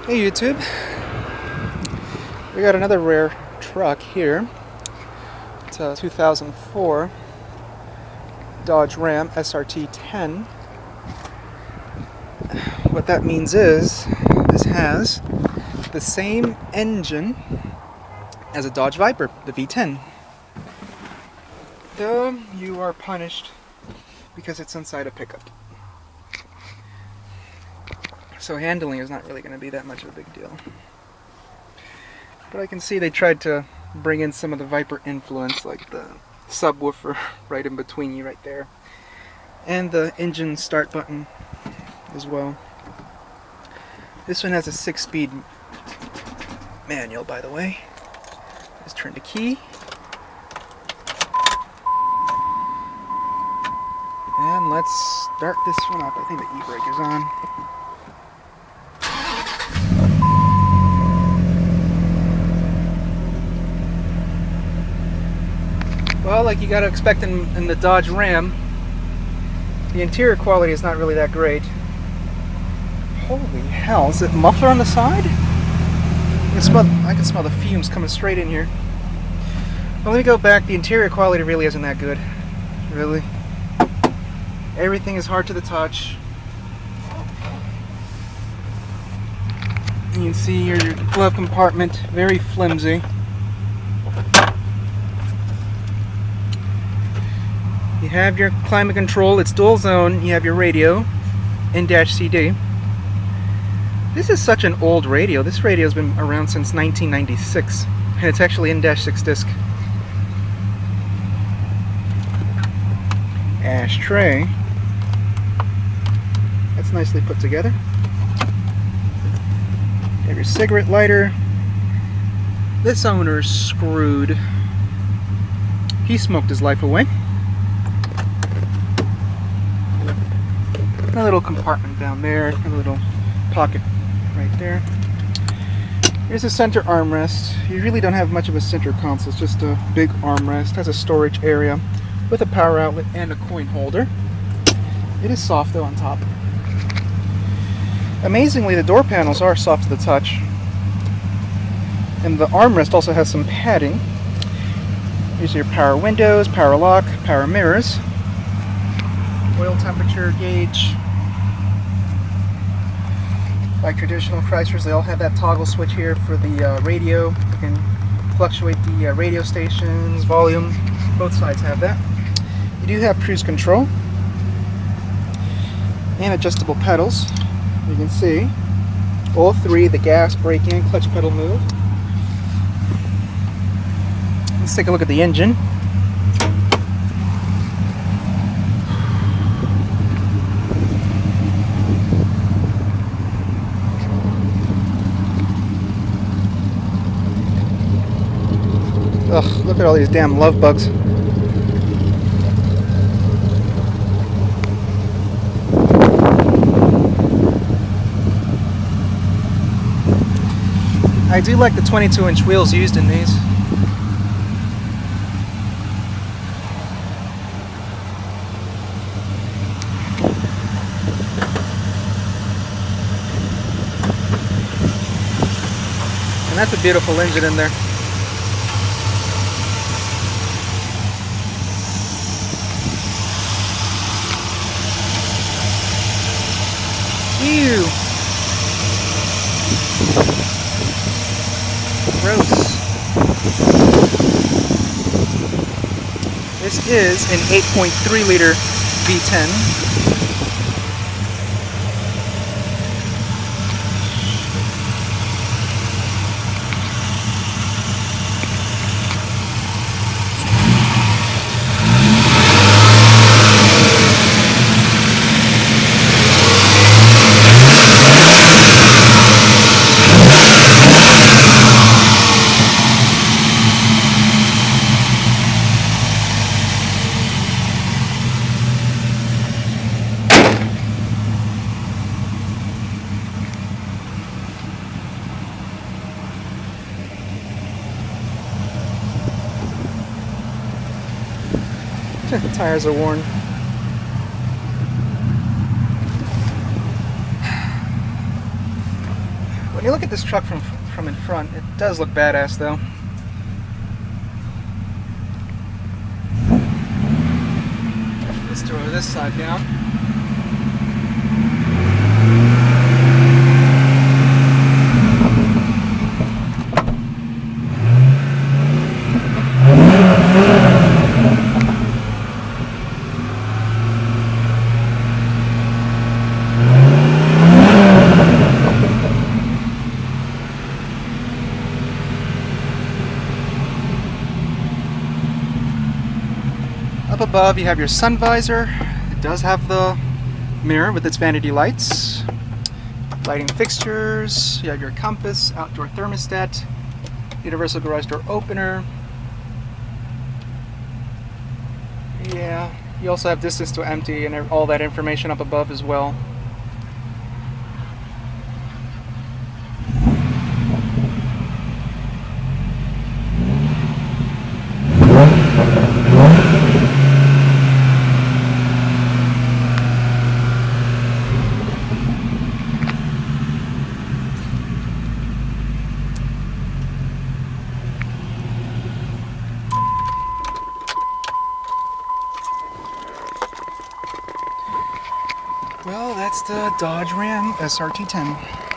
Hey YouTube, we got another rare truck here. It's a 2004 Dodge Ram SRT-10. What that means is this has the same engine as a Dodge Viper, the V10. Though you are punished because it's inside a pickup. So handling is not really going to be that much of a big deal. But I can see they tried to bring in some of the Viper influence, like the subwoofer right in between you right there. And the engine start button as well. This one has a 6-speed manual, by the way. Just turn the key. And let's start this one up. I think the e-brake is on. Well, like you gotta expect in the Dodge Ram, the interior quality is not really that great. Holy hell, is it muffler on the side? I can smell the fumes coming straight in here. Well, let me go back. The interior quality really isn't that good. Really. Everything is hard to the touch. You can see your glove compartment, very flimsy. You have your climate control, it's dual zone, you have your radio, in-CD. This is such an old radio. This radio has been around since 1996, and it's actually in-6 disc. Ashtray. That's nicely put together. You have your cigarette lighter. This owner's screwed. He smoked his life away. A little compartment down there, a little pocket right there. Here's a center armrest. You really don't have much of a center console, it's just a big armrest. Has a storage area with a power outlet and a coin holder. It is soft though on top. Amazingly, the door panels are soft to the touch. And the armrest also has some padding. Here's your power windows, power lock, power mirrors. Oil temperature gauge. Like traditional Chryslers, they all have that toggle switch here for the radio. You can fluctuate the radio stations, volume. Both sides have that. You do have cruise control and adjustable pedals. You can see all three, the gas, brake, and clutch pedal move. Let's take a look at the engine. Ugh, look at all these damn love bugs. I do like the 22-inch wheels used in these. And that's a beautiful engine in there. Ew! Gross. This is an 8.3 liter V10. The tires are worn. When you look at this truck from in front, it does look badass though. Let's throw this side down. Up above you have your sun visor. It does have the mirror with its vanity lights. Lighting fixtures, you have your compass, outdoor thermostat, universal garage door opener. Yeah, you also have distance to empty and all that information up above as well. Well, that's the Dodge Ram SRT-10.